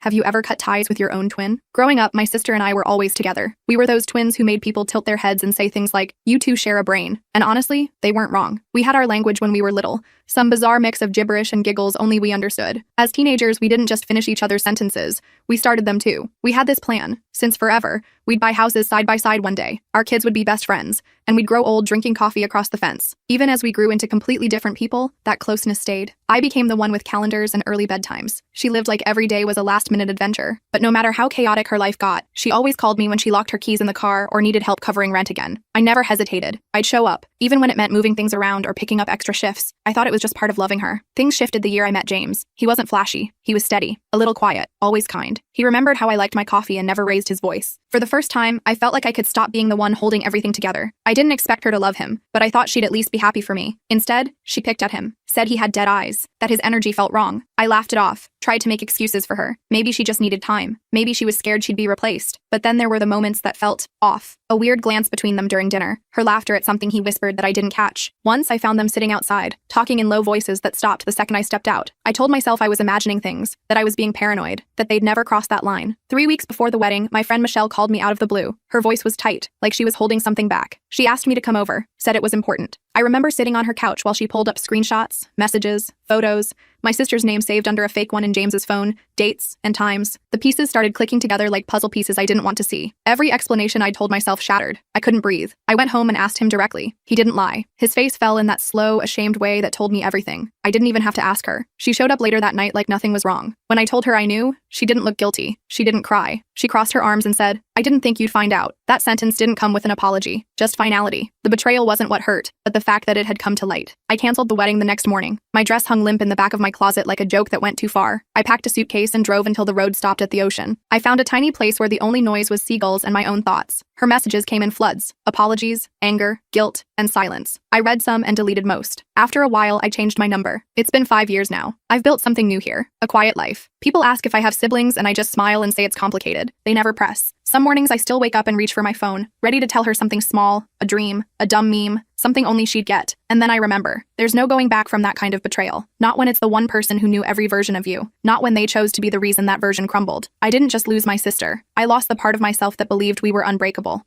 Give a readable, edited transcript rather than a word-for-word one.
Have you ever cut ties with your own twin? Growing up, my sister and I were always together. We were those twins who made people tilt their heads and say things like, "You two share a brain." And honestly, they weren't wrong. We had our language when we were little, some bizarre mix of gibberish and giggles only we understood. As teenagers, we didn't just finish each other's sentences, we started them too. We had this plan. Since forever, we'd buy houses side by side one day. Our kids would be best friends, and we'd grow old drinking coffee across the fence. Even as we grew into completely different people, that closeness stayed. I became the one with calendars and early bedtimes. She lived like every day was a last-minute adventure. But no matter how chaotic her life got, she always called me when she locked her keys in the car or needed help covering rent again. I never hesitated. I'd show up, even when it meant moving things around or picking up extra shifts. I thought it was just part of loving her. Things shifted the year I met James. He wasn't flashy. He was steady, a little quiet, always kind. He remembered how I liked my coffee and never raised his voice. For the first time, I felt like I could stop being the one holding everything together. I didn't expect her to love him, but I thought she'd at least be happy for me. Instead, she picked at him, said he had dead eyes, that his energy felt wrong. I laughed it off, tried to make excuses for her. Maybe she just needed time. Maybe she was scared she'd be replaced. But then there were the moments that felt off. A weird glance between them during dinner, her laughter at something he whispered that I didn't catch. Once I found them sitting outside, talking in low voices that stopped the second I stepped out. I told myself I was imagining things, that I was being paranoid, that they'd never cross that line. 3 weeks before the wedding, my friend Michelle called me out of the blue. Her voice was tight, like she was holding something back. She asked me to come over, said it was important. I remember sitting on her couch while she pulled up screenshots, messages, photos, my sister's name saved under a fake one in James's phone, dates, and times. The pieces started clicking together like puzzle pieces I didn't want to see. Every explanation I told myself shattered. I couldn't breathe. I went home and asked him directly. He didn't lie. His face fell in that slow, ashamed way that told me everything. I didn't even have to ask her. She showed up later that night like nothing was wrong. When I told her I knew, she didn't look guilty. She didn't cry. She crossed her arms and said, "I didn't think you'd find out." That sentence didn't come with an apology, just finality. The betrayal wasn't what hurt, but the fact that it had come to light. I canceled the wedding the next morning. My dress hung limp in the back of my closet like a joke that went too far. I packed a suitcase and drove until the road stopped at the ocean. I found a tiny place where the only noise was seagulls and my own thoughts. Her messages came in floods: apologies, anger, guilt, and silence. I read some and deleted most. After a while, I changed my number. It's been 5 years now. I've built something new here, a quiet life. People ask if I have siblings and I just smile and say it's complicated. They never press. Some mornings I still wake up and reach for my phone, ready to tell her something small, a dream, a dumb meme, something only she'd get. And then I remember, there's no going back from that kind of betrayal. Not when it's the one person who knew every version of you. Not when they chose to be the reason that version crumbled. I didn't just lose my sister. I lost the part of myself that believed we were unbreakable.